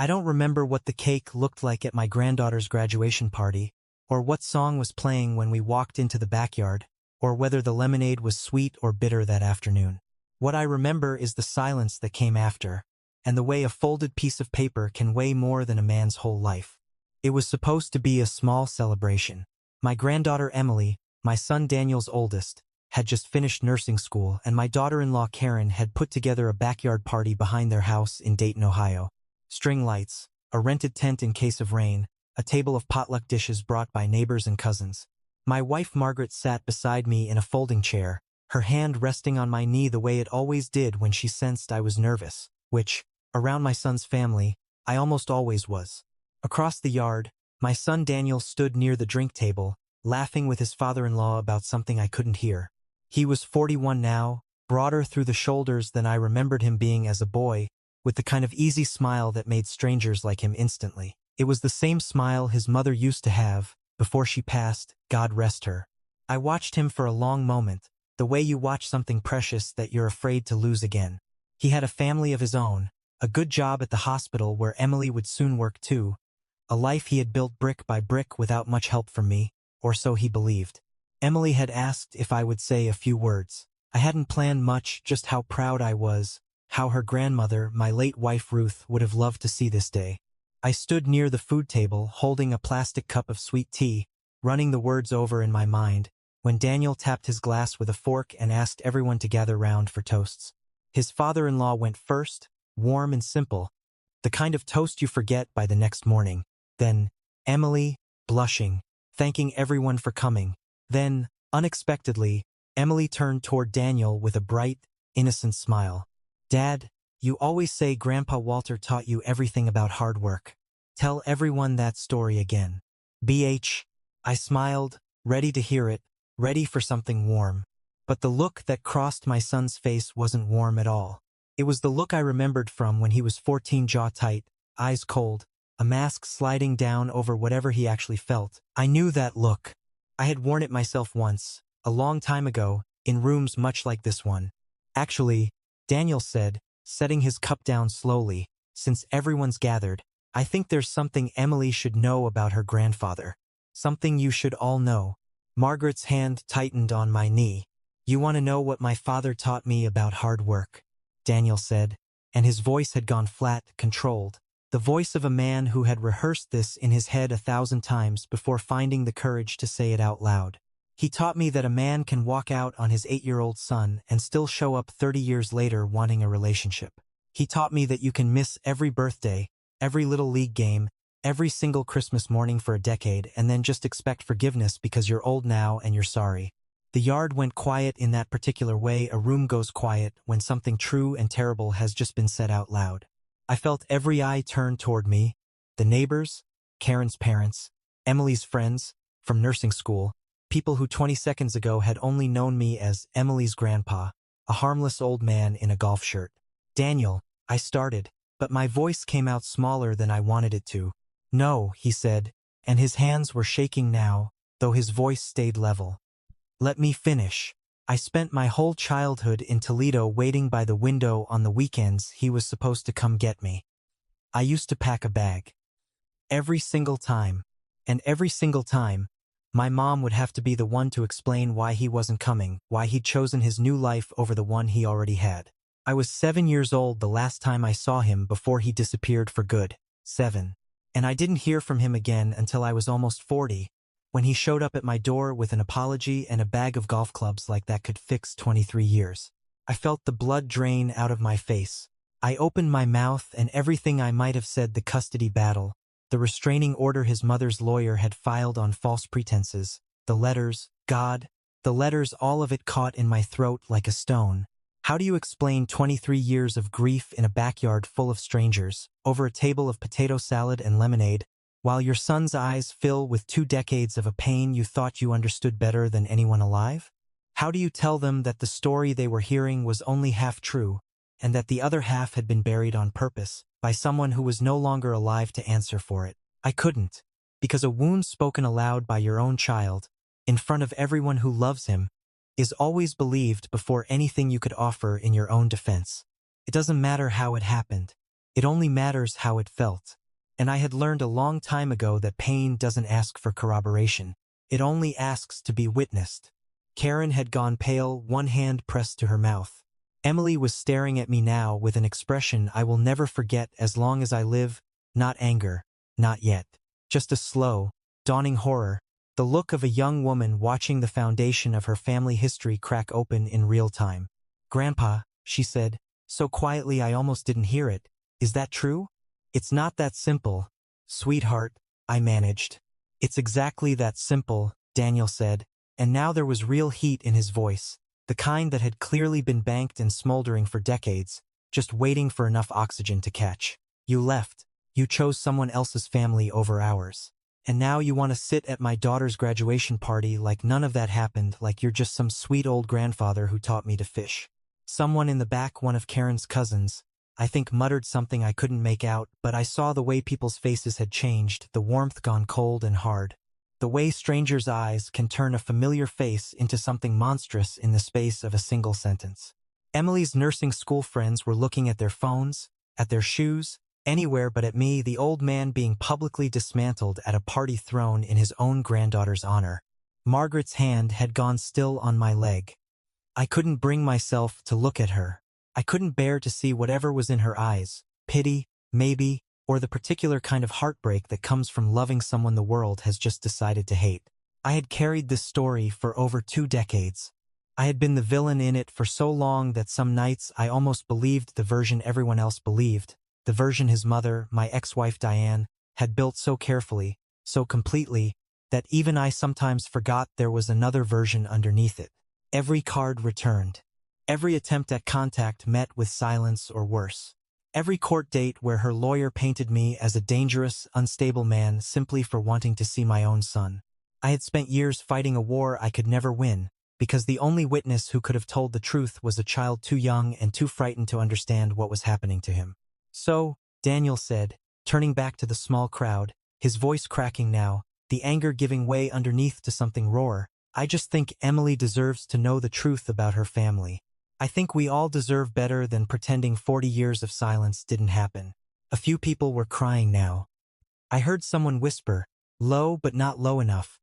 I don't remember what the cake looked like at my granddaughter's graduation party, or what song was playing when we walked into the backyard, or whether the lemonade was sweet or bitter that afternoon. What I remember is the silence that came after, and the way a folded piece of paper can weigh more than a man's whole life. It was supposed to be a small celebration. My granddaughter Emily, my son Daniel's oldest, had just finished nursing school, and my daughter-in-law Karen had put together a backyard party behind their house in Dayton, Ohio. String lights, a rented tent in case of rain, a table of potluck dishes brought by neighbors and cousins. My wife Margaret sat beside me in a folding chair, her hand resting on my knee the way it always did when she sensed I was nervous, which, around my son's family, I almost always was. Across the yard, my son Daniel stood near the drink table, laughing with his father-in-law about something I couldn't hear. He was 41 now, broader through the shoulders than I remembered him being as a boy, with the kind of easy smile that made strangers like him instantly. It was the same smile his mother used to have, before she passed, God rest her. I watched him for a long moment, the way you watch something precious that you're afraid to lose again. He had a family of his own, a good job at the hospital where Emily would soon work too, a life he had built brick by brick without much help from me, or so he believed. Emily had asked if I would say a few words. I hadn't planned much, just how proud I was, how her grandmother, my late wife Ruth, would have loved to see this day. I stood near the food table, holding a plastic cup of sweet tea, running the words over in my mind, when Daniel tapped his glass with a fork and asked everyone to gather round for toasts. His father-in-law went first, warm and simple, the kind of toast you forget by the next morning. Then, Emily, blushing, thanking everyone for coming. Then, unexpectedly, Emily turned toward Daniel with a bright, innocent smile. Dad, you always say Grandpa Walter taught you everything about hard work. Tell everyone that story again. BH. I smiled, ready to hear it, ready for something warm. But the look that crossed my son's face wasn't warm at all. It was the look I remembered from when he was 14, jaw tight, eyes cold, a mask sliding down over whatever he actually felt. I knew that look. I had worn it myself once, a long time ago, in rooms much like this one. Actually, Daniel said, setting his cup down slowly, since everyone's gathered, I think there's something Emily should know about her grandfather. Something you should all know. Margaret's hand tightened on my knee. You want to know what my father taught me about hard work? Daniel said, and his voice had gone flat, controlled. The voice of a man who had rehearsed this in his head 1,000 times before finding the courage to say it out loud. He taught me that a man can walk out on his 8-year-old son and still show up 30 years later wanting a relationship. He taught me that you can miss every birthday, every little league game, every single Christmas morning for a decade and then just expect forgiveness because you're old now and you're sorry. The yard went quiet in that particular way a room goes quiet when something true and terrible has just been said out loud. I felt every eye turn toward me, the neighbors, Karen's parents, Emily's friends, from nursing school, people who 20 seconds ago had only known me as Emily's grandpa, a harmless old man in a golf shirt. Daniel, I started, but my voice came out smaller than I wanted it to. No, he said, and his hands were shaking now, though his voice stayed level. Let me finish. I spent my whole childhood in Toledo waiting by the window on the weekends he was supposed to come get me. I used to pack a bag. Every single time. And every single time, my mom would have to be the one to explain why he wasn't coming, why he'd chosen his new life over the one he already had. I was 7 years old the last time I saw him before he disappeared for good. 7. And I didn't hear from him again until I was almost 40, when he showed up at my door with an apology and a bag of golf clubs like that could fix 23 years. I felt the blood drain out of my face. I opened my mouth and everything I might have said, the custody battle, the restraining order his mother's lawyer had filed on false pretenses, the letters, God, the letters, all of it caught in my throat like a stone. How do you explain 23 years of grief in a backyard full of strangers, over a table of potato salad and lemonade, while your son's eyes fill with 2 decades of a pain you thought you understood better than anyone alive? How do you tell them that the story they were hearing was only half true, and that the other half had been buried on purpose, by someone who was no longer alive to answer for it? I couldn't, because a wound spoken aloud by your own child, in front of everyone who loves him, is always believed before anything you could offer in your own defense. It doesn't matter how it happened. It only matters how it felt. And I had learned a long time ago that pain doesn't ask for corroboration. It only asks to be witnessed. Karen had gone pale, one hand pressed to her mouth. Emily was staring at me now with an expression I will never forget as long as I live, not anger, not yet. Just a slow, dawning horror, the look of a young woman watching the foundation of her family history crack open in real time. "Grandpa," she said, so quietly I almost didn't hear it, "is that true?" "It's not that simple, sweetheart," I managed. "It's exactly that simple," Daniel said, and now there was real heat in his voice, the kind that had clearly been banked and smoldering for decades, just waiting for enough oxygen to catch. "You left. You chose someone else's family over ours. And now you want to sit at my daughter's graduation party like none of that happened, like you're just some sweet old grandfather who taught me to fish." Someone in the back, one of Karen's cousins, I think, muttered something I couldn't make out, but I saw the way people's faces had changed, the warmth gone cold and hard. The way strangers' eyes can turn a familiar face into something monstrous in the space of a single sentence. Emily's nursing school friends were looking at their phones, at their shoes, anywhere but at me, the old man being publicly dismantled at a party thrown in his own granddaughter's honor. Margaret's hand had gone still on my leg. I couldn't bring myself to look at her. I couldn't bear to see whatever was in her eyes, pity, maybe, or the particular kind of heartbreak that comes from loving someone the world has just decided to hate. I had carried this story for over 2 decades. I had been the villain in it for so long that some nights I almost believed the version everyone else believed, the version his mother, my ex-wife Diane, had built so carefully, so completely, that even I sometimes forgot there was another version underneath it. Every card returned. Every attempt at contact met with silence or worse. Every court date where her lawyer painted me as a dangerous, unstable man simply for wanting to see my own son. I had spent years fighting a war I could never win, because the only witness who could have told the truth was a child too young and too frightened to understand what was happening to him. "So," Daniel said, turning back to the small crowd, his voice cracking now, the anger giving way underneath to something rawer, "I just think Emily deserves to know the truth about her family. I think we all deserve better than pretending 40 years of silence didn't happen." A few people were crying now. I heard someone whisper, low but not low enough,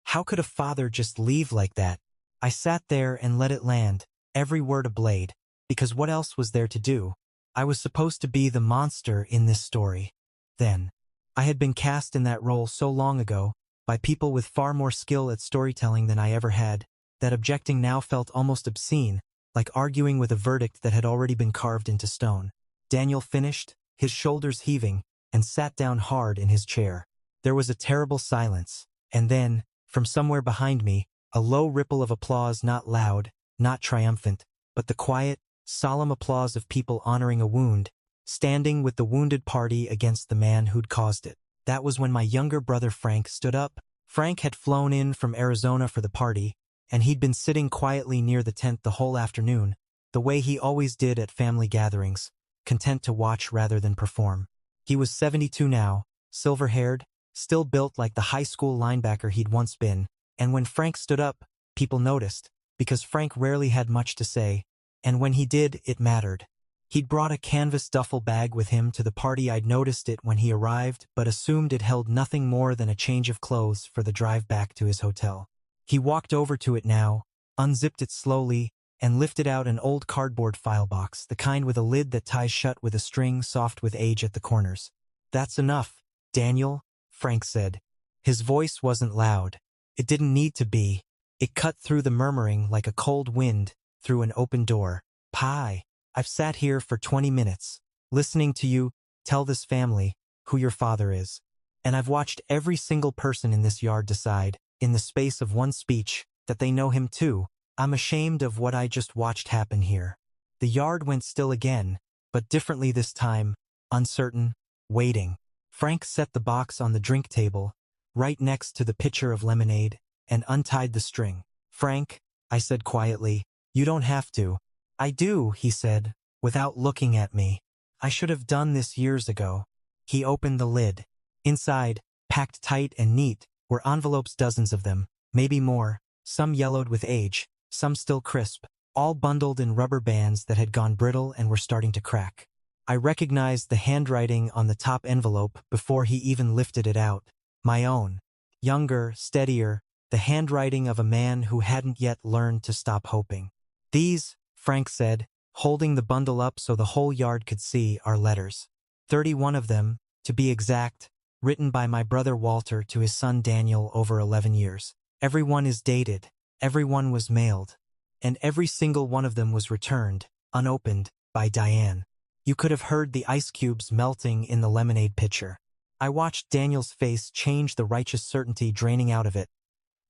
"How could a father just leave like that?" I sat there and let it land, every word a blade, because what else was there to do? I was supposed to be the monster in this story. Then, I had been cast in that role so long ago, by people with far more skill at storytelling than I ever had, that objecting now felt almost obscene, like arguing with a verdict that had already been carved into stone. Daniel finished, his shoulders heaving, and sat down hard in his chair. There was a terrible silence, and then, from somewhere behind me, a low ripple of applause, not loud, not triumphant, but the quiet, solemn applause of people honoring a wound, standing with the wounded party against the man who'd caused it. That was when my younger brother Frank stood up. Frank had flown in from Arizona for the party, and he'd been sitting quietly near the tent the whole afternoon, the way he always did at family gatherings, content to watch rather than perform. He was 72 now, silver-haired, still built like the high school linebacker he'd once been, and when Frank stood up, people noticed, because Frank rarely had much to say, and when he did, it mattered. He'd brought a canvas duffel bag with him to the party. I'd noticed it when he arrived, but assumed it held nothing more than a change of clothes for the drive back to his hotel. He walked over to it now, unzipped it slowly, and lifted out an old cardboard file box, the kind with a lid that ties shut with a string soft with age at the corners. "That's enough, Daniel," Frank said. His voice wasn't loud. It didn't need to be. It cut through the murmuring like a cold wind through an open door. "Pie, I've sat here for 20 minutes, listening to you tell this family who your father is. And I've watched every single person in this yard decide, in the space of one speech, that they know him too. I'm ashamed of what I just watched happen here." The yard went still again, but differently this time, uncertain, waiting. Frank set the box on the drink table, right next to the pitcher of lemonade, and untied the string. "Frank," I said quietly, "you don't have to." "I do," he said, without looking at me. "I should have done this years ago." He opened the lid. Inside, packed tight and neat, were envelopes, dozens of them, maybe more, some yellowed with age, some still crisp, all bundled in rubber bands that had gone brittle and were starting to crack. I recognized the handwriting on the top envelope before he even lifted it out. My own. Younger, steadier, the handwriting of a man who hadn't yet learned to stop hoping. "These," Frank said, holding the bundle up so the whole yard could see, "are letters. 31 of them, to be exact, written by my brother Walter to his son Daniel over 11 years. Every one is dated, every one was mailed, and every single one of them was returned, unopened, by Diane." You could have heard the ice cubes melting in the lemonade pitcher. I watched Daniel's face change, the righteous certainty draining out of it,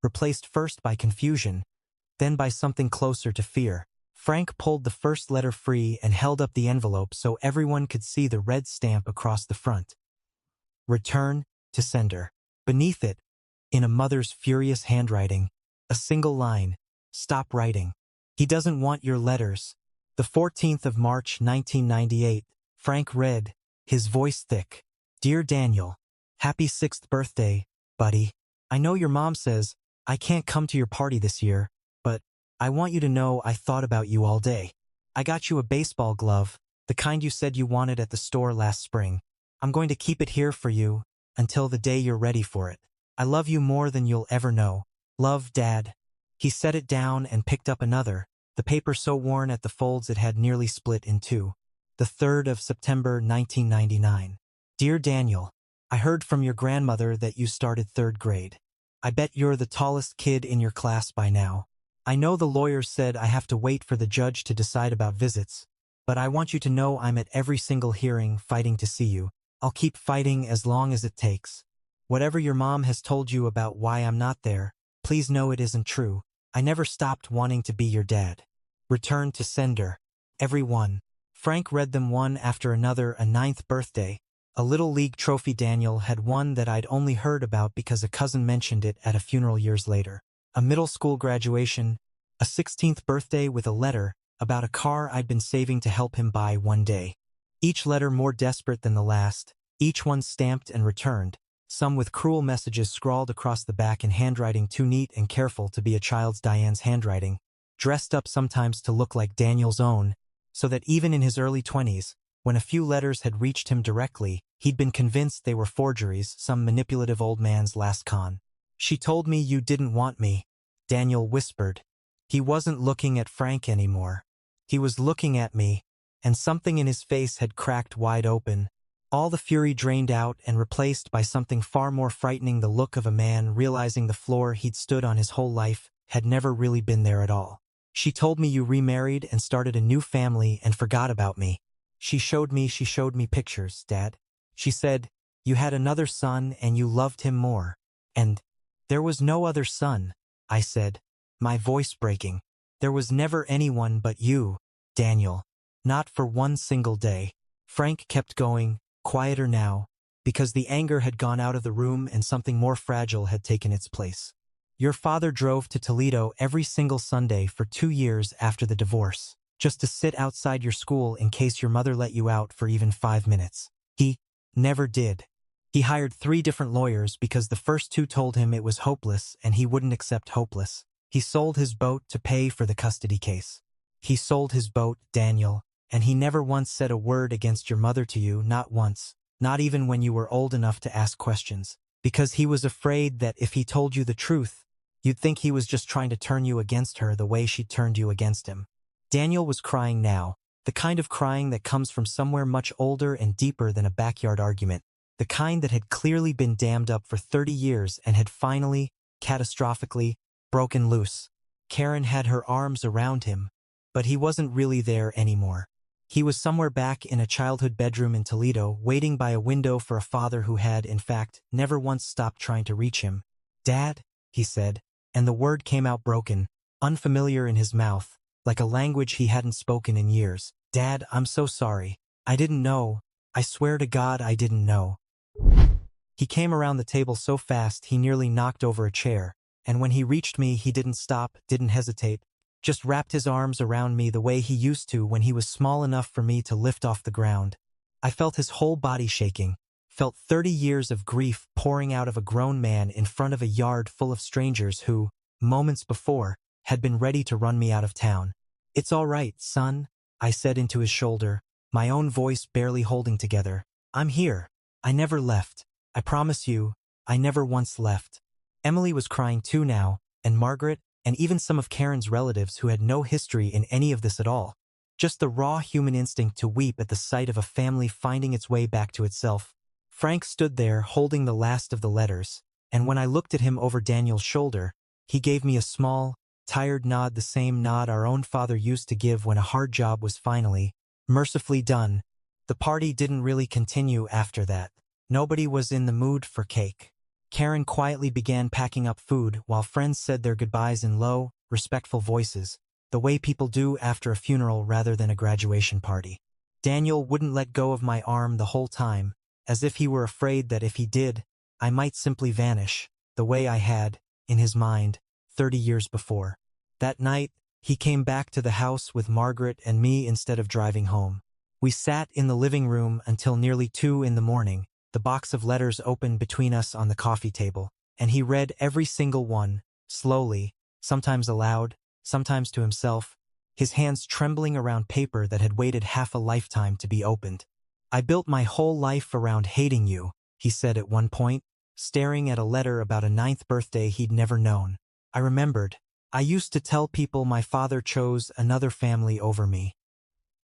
replaced first by confusion, then by something closer to fear. Frank pulled the first letter free and held up the envelope so everyone could see the red stamp across the front. "Return to sender." Beneath it, in a mother's furious handwriting, a single line, "Stop writing. He doesn't want your letters." The 14th of March, 1998, Frank read, his voice thick. "Dear Daniel, happy 6th birthday, buddy. I know your mom says I can't come to your party this year, but I want you to know I thought about you all day. I got you a baseball glove, the kind you said you wanted at the store last spring. I'm going to keep it here for you until the day you're ready for it. I love you more than you'll ever know. Love, Dad." He set it down and picked up another, the paper so worn at the folds it had nearly split in two. The 3rd of September, 1999. "Dear Daniel, I heard from your grandmother that you started 3rd grade. I bet you're the tallest kid in your class by now. I know the lawyer said I have to wait for the judge to decide about visits, but I want you to know I'm at every single hearing fighting to see you. I'll keep fighting as long as it takes. Whatever your mom has told you about why I'm not there, please know it isn't true. I never stopped wanting to be your dad. Return to sender." Every one. Frank read them one after another. A 9th birthday, a Little League trophy Daniel had won that I'd only heard about because a cousin mentioned it at a funeral years later. A middle school graduation, a 16th birthday with a letter about a car I'd been saving to help him buy one day. Each letter more desperate than the last, each one stamped and returned, some with cruel messages scrawled across the back in handwriting too neat and careful to be a child's. Diane's handwriting, dressed up sometimes to look like Daniel's own, so that even in his early 20s, when a few letters had reached him directly, he'd been convinced they were forgeries, some manipulative old man's last con. "She told me you didn't want me," Daniel whispered. He wasn't looking at Frank anymore. He was looking at me, and something in his face had cracked wide open, all the fury drained out and replaced by something far more frightening, the look of a man realizing the floor he'd stood on his whole life had never really been there at all. "She told me you remarried and started a new family and forgot about me. She showed me pictures, Dad. She said you had another son and you loved him more. And there was no other son," I said, my voice breaking. "There was never anyone but you, Daniel. Not for one single day." Frank kept going, quieter now, because the anger had gone out of the room and something more fragile had taken its place. "Your father drove to Toledo every single Sunday for 2 years after the divorce, just to sit outside your school in case your mother let you out for even 5 minutes. He never did. He hired 3 different lawyers because the first 2 told him it was hopeless and he wouldn't accept hopeless. He sold his boat to pay for the custody case. He sold his boat, Daniel, and he never once said a word against your mother to you, not once, not even when you were old enough to ask questions, because he was afraid that if he told you the truth, you'd think he was just trying to turn you against her the way she turned you against him." Daniel was crying now, the kind of crying that comes from somewhere much older and deeper than a backyard argument, the kind that had clearly been dammed up for 30 years and had finally, catastrophically, broken loose. Karen had her arms around him, but he wasn't really there anymore. He was somewhere back in a childhood bedroom in Toledo, waiting by a window for a father who had, in fact, never once stopped trying to reach him. "Dad," he said, and the word came out broken, unfamiliar in his mouth, like a language he hadn't spoken in years. "Dad, I'm so sorry. I didn't know. I swear to God I didn't know." He came around the table so fast he nearly knocked over a chair, and when he reached me he didn't stop, didn't hesitate, just wrapped his arms around me the way he used to when he was small enough for me to lift off the ground. I felt his whole body shaking, felt 30 years of grief pouring out of a grown man in front of a yard full of strangers who, moments before, had been ready to run me out of town. "It's all right, son," I said into his shoulder. my own voice barely holding together. I'm here. I never left. I promise you, I never once left. Emily was crying too now, and Margaret, and even some of Karen's relatives who had no history in any of this at all. Just the raw human instinct to weep at the sight of a family finding its way back to itself. Frank stood there holding the last of the letters, and when I looked at him over Daniel's shoulder, he gave me a small, tired nod, the same nod our own father used to give when a hard job was finally, mercifully done. The party didn't really continue after that. Nobody was in the mood for cake. Karen quietly began packing up food while friends said their goodbyes in low, respectful voices, the way people do after a funeral rather than a graduation party. Daniel wouldn't let go of my arm the whole time, as if he were afraid that if he did, I might simply vanish, the way I had, in his mind, 30 years before. That night, he came back to the house with Margaret and me instead of driving home. We sat in the living room until nearly 2 in the morning, the box of letters open between us on the coffee table, and he read every single one, slowly, sometimes aloud, sometimes to himself, his hands trembling around paper that had waited half a lifetime to be opened. I built my whole life around hating you, he said at one point, staring at a letter about a 9th birthday he'd never known. I remembered. I used to tell people my father chose another family over me.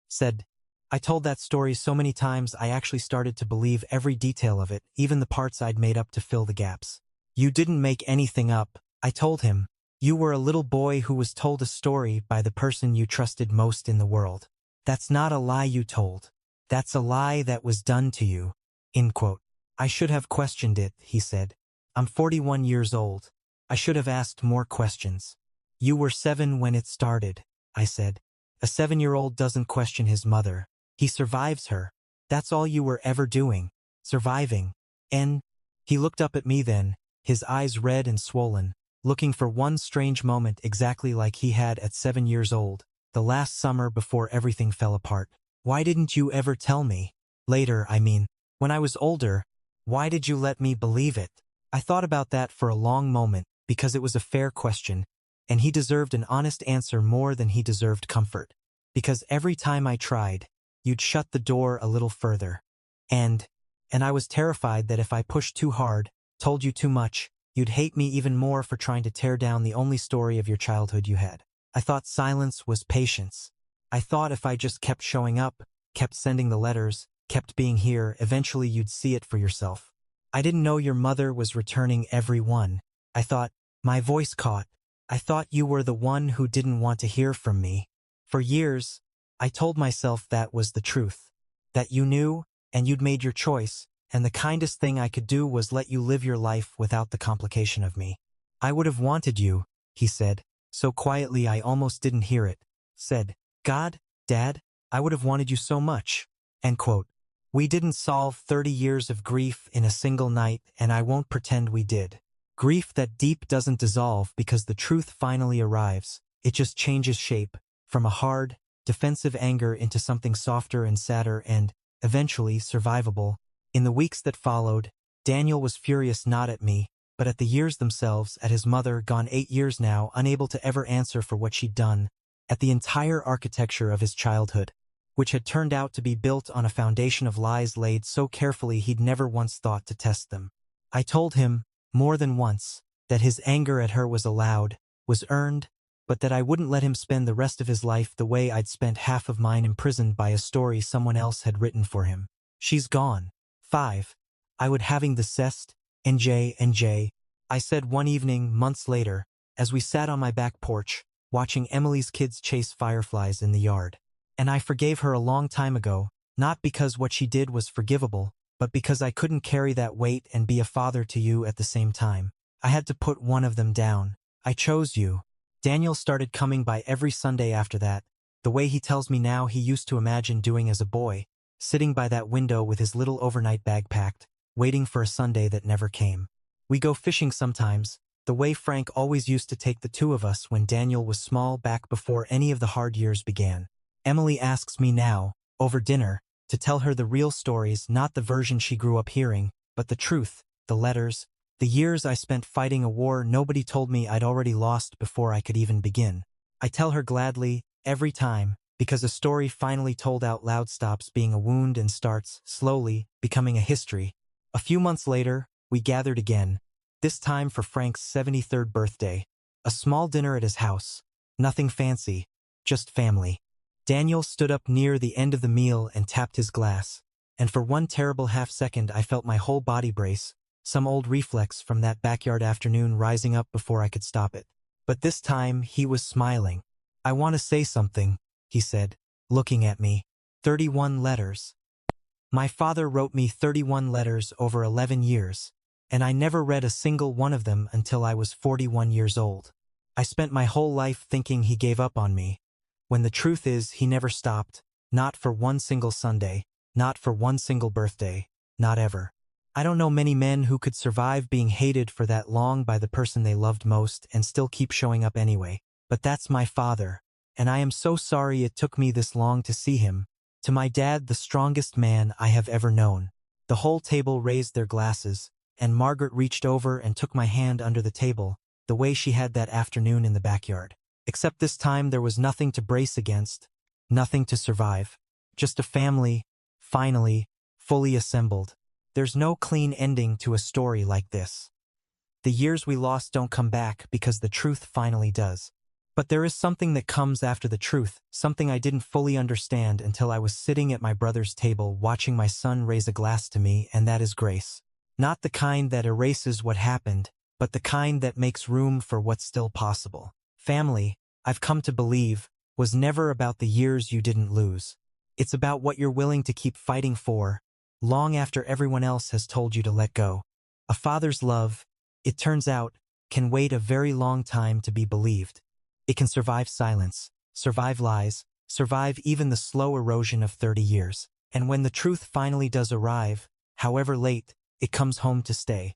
Said, I told that story so many times I actually started to believe every detail of it, even the parts I'd made up to fill the gaps. You didn't make anything up, I told him. You were a little boy who was told a story by the person you trusted most in the world. That's not a lie you told. That's a lie that was done to you. End quote. I should have questioned it, he said. I'm 41 years old. I should have asked more questions. You were 7 when it started, I said. A 7-year-old doesn't question his mother. He survives her. That's all you were ever doing. Surviving. And he looked up at me then, his eyes red and swollen, looking for one strange moment exactly like he had at 7 years old, the last summer before everything fell apart. Why didn't you ever tell me? Later, I mean. When I was older, why did you let me believe it? I thought about that for a long moment, because it was a fair question, and he deserved an honest answer more than he deserved comfort. Because every time I tried, you'd shut the door a little further. And I was terrified that if I pushed too hard, told you too much, you'd hate me even more for trying to tear down the only story of your childhood you had. I thought silence was patience. I thought if I just kept showing up, kept sending the letters, kept being here, eventually you'd see it for yourself. I didn't know your mother was returning every one. I thought, my voice caught. I thought you were the one who didn't want to hear from me. For years, I told myself that was the truth. That you knew, and you'd made your choice, and the kindest thing I could do was let you live your life without the complication of me. I would have wanted you, he said, so quietly I almost didn't hear it. Said, God, Dad, I would have wanted you so much. End quote. We didn't solve 30 years of grief in a single night, and I won't pretend we did. Grief that deep doesn't dissolve because the truth finally arrives. It just changes shape, from a hard, defensive anger into something softer and sadder and, eventually, survivable. In the weeks that followed, Daniel was furious not at me, but at the years themselves, at his mother, gone 8 years now, unable to ever answer for what she'd done, at the entire architecture of his childhood, which had turned out to be built on a foundation of lies laid so carefully he'd never once thought to test them. I told him, more than once, that his anger at her was allowed, was earned, but that I wouldn't let him spend the rest of his life the way I'd spent half of mine imprisoned by a story someone else had written for him. She's gone. 5. I would having the cest, NJ, I said one evening, months later, as we sat on my back porch, watching Emily's kids chase fireflies in the yard. And I forgave her a long time ago, not because what she did was forgivable, but because I couldn't carry that weight and be a father to you at the same time. I had to put one of them down. I chose you. Daniel started coming by every Sunday after that, the way he tells me now he used to imagine doing as a boy, sitting by that window with his little overnight bag packed, waiting for a Sunday that never came. We go fishing sometimes, the way Frank always used to take the two of us when Daniel was small back before any of the hard years began. Emily asks me now, over dinner, to tell her the real stories, not the version she grew up hearing, but the truth, the letters, the years I spent fighting a war nobody told me I'd already lost before I could even begin. I tell her gladly, every time, because a story finally told out loud stops being a wound and starts, slowly, becoming a history. A few months later, we gathered again, this time for Frank's 73rd birthday. A small dinner at his house. Nothing fancy, just family. Daniel stood up near the end of the meal and tapped his glass. And for one terrible half-second I felt my whole body brace, some old reflex from that backyard afternoon rising up before I could stop it. But this time he was smiling. "I want to say something," he said, looking at me. 31 letters. My father wrote me 31 letters over 11 years, and I never read a single one of them until I was 41 years old. I spent my whole life thinking he gave up on me, when the truth is he never stopped, not for one single Sunday, not for one single birthday, not ever. I don't know many men who could survive being hated for that long by the person they loved most and still keep showing up anyway, but that's my father, and I am so sorry it took me this long to see him. To my dad, the strongest man I have ever known. The whole table raised their glasses, and Margaret reached over and took my hand under the table, the way she had that afternoon in the backyard. Except this time there was nothing to brace against, nothing to survive. Just a family, finally, fully assembled. There's no clean ending to a story like this. The years we lost don't come back because the truth finally does. But there is something that comes after the truth, something I didn't fully understand until I was sitting at my brother's table watching my son raise a glass to me, and that is grace. Not the kind that erases what happened, but the kind that makes room for what's still possible. Family, I've come to believe, was never about the years you didn't lose. It's about what you're willing to keep fighting for, long after everyone else has told you to let go. A father's love, it turns out, can wait a very long time to be believed. It can survive silence, survive lies, survive even the slow erosion of 30 years. And when the truth finally does arrive, however late, it comes home to stay.